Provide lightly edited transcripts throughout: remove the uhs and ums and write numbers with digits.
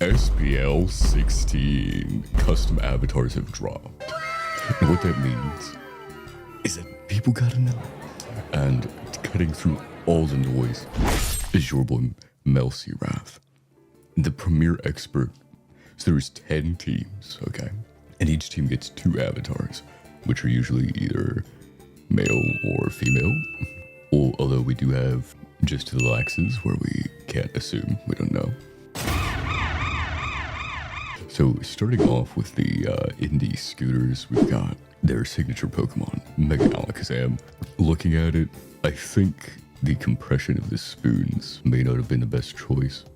SPL 16 custom avatars have dropped. And what that means is that people gotta know. And cutting through all the noise is your boy Mel C. Wrath, the premier expert. So there's 10 teams, okay? And each team gets 2 avatars, which are usually either male or female. Or, although we do have just to the laxes where we can't assume, we don't know. So starting off with the indie scooters, we've got their signature Pokemon, Mega Alakazam. Looking at it, I think the compression of the spoons may not have been the best choice,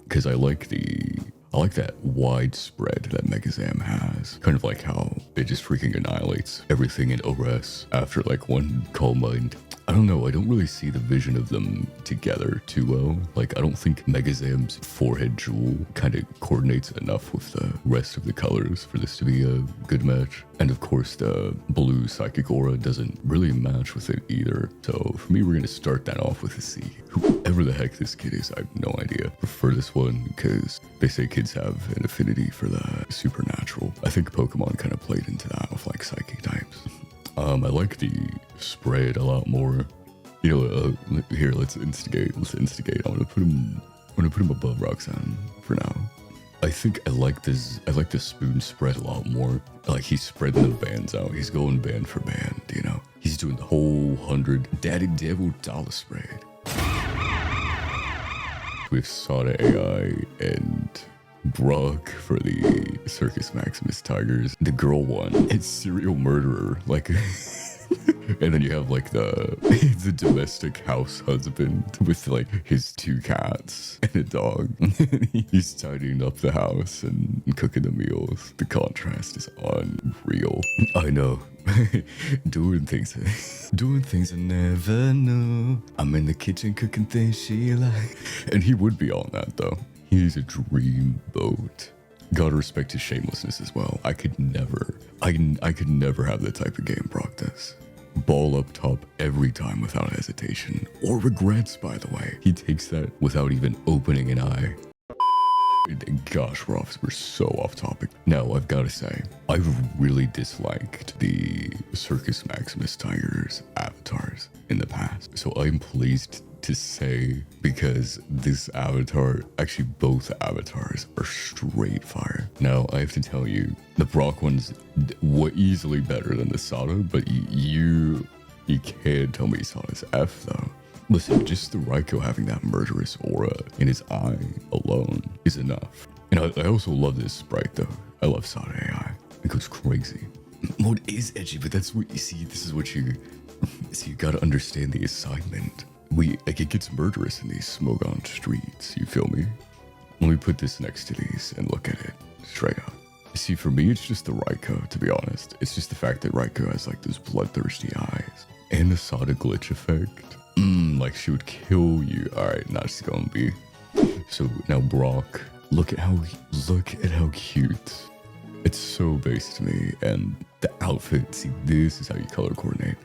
because I like that wide spread that Megazam has. Kind of like how it just freaking annihilates everything in OS after like one Calm Mind. I don't know, I don't really see the vision of them together too well. Like, I don't think Megazam's forehead jewel kind of coordinates enough with the rest of the colors for this to be a good match. And of course, the blue Psychic Aura doesn't really match with it either. So for me, we're going to start that off with a C. Whoever the heck this kid is, I have no idea. Prefer this one because they say kids have an affinity for the supernatural. I think Pokemon kind of played into that with like psychic types. I like the spread a lot more. You know, here, let's instigate. I'm gonna put him above Roxanne for now. I think I like the spoon spread a lot more. Like, he's spreading the bands out. He's going band for band, you know. He's doing the whole 100 Daddy Devil dollar spread. With Sada AI and Brock for the Circus Maximus Tigers. The girl one, it's Serial Murderer, like, and then you have like the domestic house husband with like his 2 cats and a dog. He's tidying up the house and cooking the meals. The contrast is unreal. I know. doing things I never knew. I'm in the kitchen cooking things she like. And he would be on that though. He's a dream boat. Gotta respect his shamelessness as well. I could never have the type of game Brock does. Ball up top every time without hesitation. Or regrets, by the way. He takes that without even opening an eye. Gosh, we're so off topic. Now, I've got to say, I've really disliked the Circus Maximus Tigers avatars in the past. So I'm pleased to say, because this avatar, actually both avatars, are straight fire. Now, I have to tell you, the Brock one's easily better than the Sada, but you can't tell me Sada's F though. Listen, just the Raikou having that murderous aura in his eye alone is enough. And I also love this sprite though. I love Sada AI. It goes crazy. Mode is edgy, but that's what you see. This is what you see. You gotta understand the assignment. It gets murderous in these Smogon streets. You feel me? Let me put this next to these and look at it straight up. See, for me, it's just the Raikou, to be honest. It's just the fact that Raikou has like those bloodthirsty eyes and the Sada glitch effect. Like she would kill you. All right, now she's gonna be. So now Brock, look at how cute. It's so base to me, and the outfit. See, this is how you color coordinate.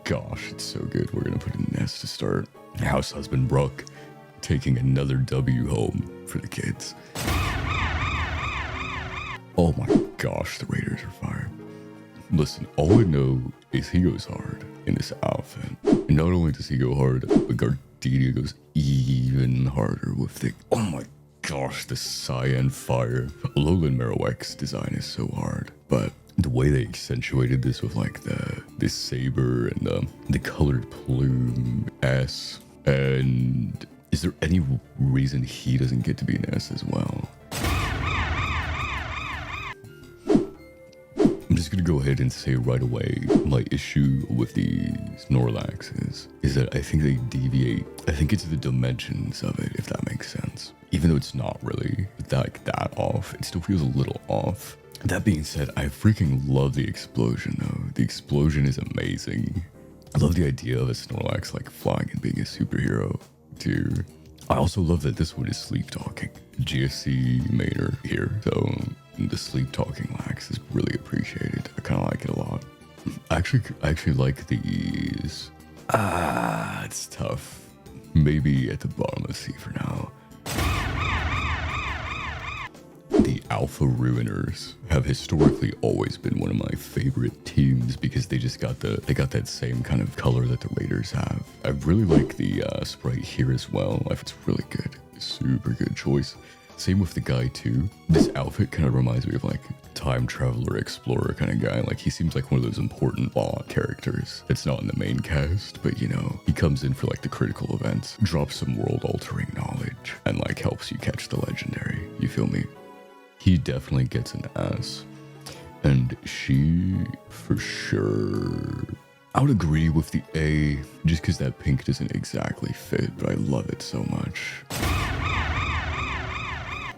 Gosh, it's so good. We're gonna put in Nest to start. House husband Brock taking another W home for the kids. Oh my gosh, the Raiders are fire. Listen, all I know is he goes hard in this outfit. And not only does he go hard, but Gardenia goes even harder with the, oh my gosh, the cyan fire. Alolan Marowak's design is so hard, but the way they accentuated this with like this saber and the colored plume S. And is there any reason he doesn't get to be an S as well? I'm just gonna go ahead and say right away, my issue with these Snorlaxes is that I think they deviate. I think it's the dimensions of it, if that makes sense. Even though it's not really that off, it still feels a little off. That being said, I freaking love the explosion though. The explosion is amazing. I love the idea of a Snorlax like flying and being a superhero too. I also love that this one is sleep talking. GSC mainer here, so the sleep talking lax is really appreciated. I kind of like it a lot. I actually like these. It's tough. Maybe at the bottom of C for now. The Alpha Ruiners have historically always been one of my favorite teams because they just got that same kind of color that the Raiders have. I really like the sprite here as well. It's really good. Super good choice. Same with the guy too. This outfit kind of reminds me of like time traveler explorer kind of guy. Like he seems like one of those important bot characters that's not in the main cast, but you know, he comes in for like the critical events, drops some world altering knowledge, and like helps you catch the legendary. You feel me? He definitely gets an S. And she, for sure, I would agree with the A, just because that pink doesn't exactly fit, but I love it so much.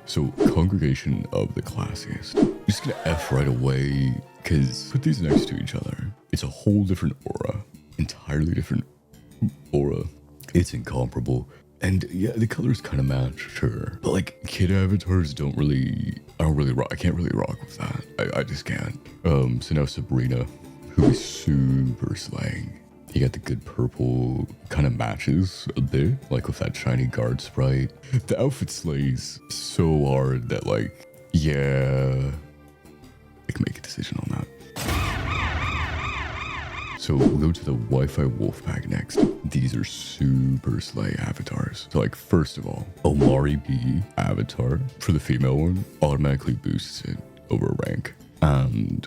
So, Congregation of the Classiest. I'm just gonna F right away, because put these next to each other. It's a whole different aura. Entirely different aura. It's incomparable. And yeah, the colors kind of match, sure. But like, kid avatars I can't really rock with that. I just can't. So now Sabrina, who is super slaying. You got the good purple, kind of matches a bit, like with that shiny guard sprite. The outfit slays so hard that like, yeah, I can make a decision on that. So we'll go to the Wi-Fi Wolfpack next. These are super slay avatars. So like, first of all, Omari B avatar for the female one automatically boosts it over rank. And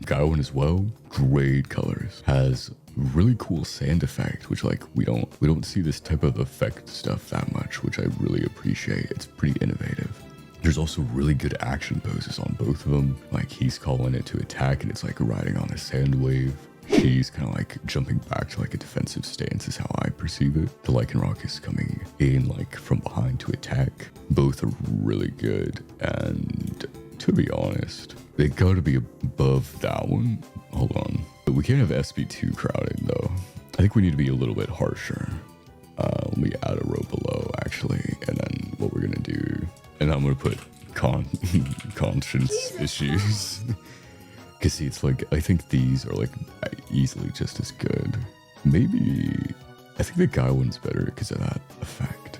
guy one as well, great colors. Has really cool sand effect, which like we don't see this type of effect stuff that much, which I really appreciate. It's pretty innovative. There's also really good action poses on both of them. Like he's calling it to attack and it's like riding on a sand wave. She's kind of like jumping back to like a defensive stance is how I perceive it. The Lycanroc is coming in like from behind to attack. Both are really good, and to be honest, they gotta be above that one. Hold on. But we can't have SB2 crowded though. I think we need to be a little bit harsher. Let me add a row below actually, and then what we're gonna do, and I'm gonna put conscience issues. Cause see, it's like, I think these are like easily just as good. Maybe, I think the guy one's better because of that effect.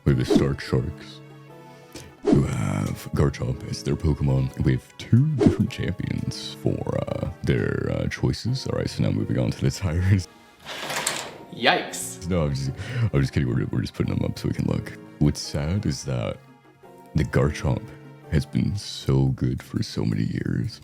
We have the Stark Sharks, who have Garchomp as their Pokemon. We have two different champions for their choices. All right, so now moving on to the Tigers. Yikes. No, I'm just kidding. We're just putting them up so we can look. What's sad is that the Garchomp has been so good for so many years.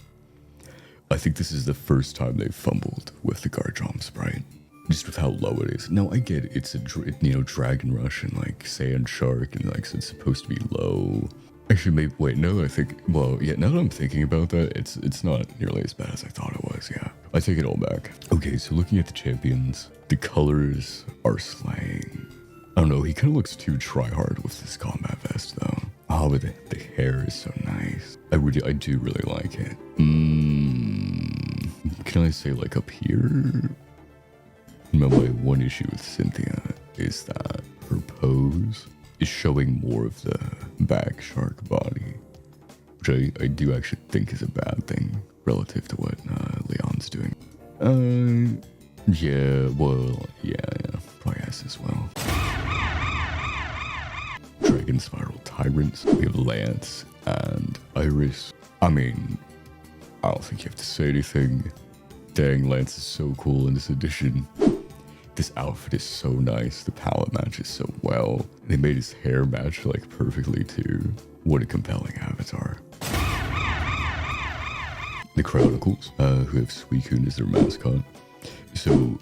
I think this is the first time they've fumbled with the Garchomp sprite, just with how low it is. Now I get it, it's a Dragon Rush and like Sand Shark and like so it's supposed to be low. Actually, maybe wait. Now that I think, well, yeah. Now that I'm thinking about that, it's not nearly as bad as I thought it was. Yeah, I take it all back. Okay, so looking at the champions, the colors are slaying. I don't know. He kind of looks too try hard with this combat vest though. Oh, but the hair is so nice. I do really like it. Can I say like up here? No, my one issue with Cynthia is that her pose is showing more of the back shark body, which I do actually think is a bad thing relative to what Leon's doing. Yeah, well, yeah, probably S as well. Dragon Spiral Tyrants. We have Lance and Iris. I mean, I don't think you have to say anything. Dang, Lance is so cool in this edition. This outfit is so nice. The palette matches so well. They made his hair match like perfectly too. What a compelling avatar. The Chronicles, who have Suicune as their mascot. So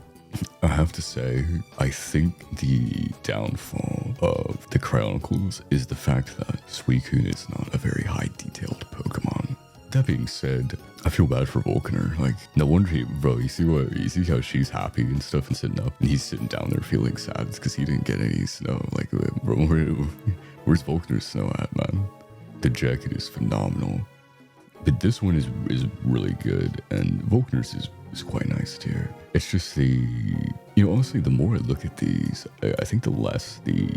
I have to say, I think the downfall of the Chronicles is the fact that Suicune is not a very high detailed Pokemon. That being said, I feel bad for Volkner. Like, no wonder you see how she's happy and stuff and sitting up, and he's sitting down there feeling sad. It's because he didn't get any snow. Like, bro, where's Volkner's snow at, man? The jacket is phenomenal. But this one is really good, and Volkner's is quite nice too. It's just honestly, the more I look at these, I think the less the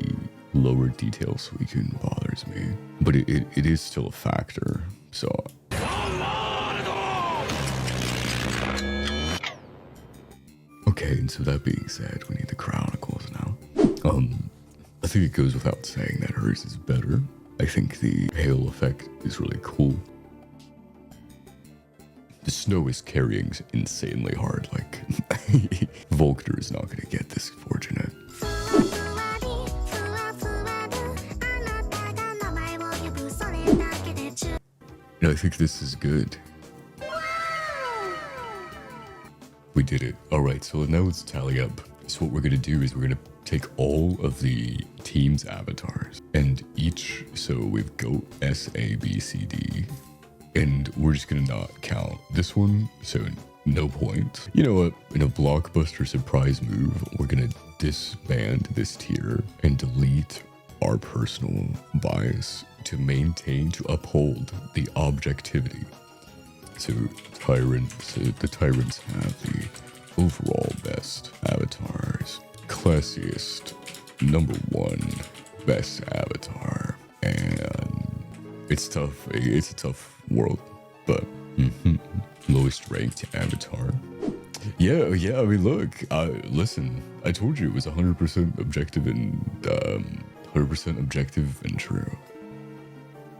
lower detail Suicune bothers me. But it is still a factor, so. Okay, and so that being said, we need the Chronicles now. I think it goes without saying that hers is better. I think the hail effect is really cool. The snow is carrying insanely hard, like Volkner is not going to get this fortunate. And I think this is good. We did it. All right, so now let's tally up. So what we're going to do is we're going to take all of the team's avatars and each, so we've goat S, A, B, C, D, and we're just going to not count this one, so no point. You know what? In a blockbuster surprise move, we're going to disband this tier and delete our personal bias to uphold the objectivity. So the tyrants have the overall best avatars, classiest, #1 best avatar, and it's tough. It's a tough world, but lowest ranked avatar. Yeah. I mean, look. Listen. I told you it was 100% objective and 100% objective and true.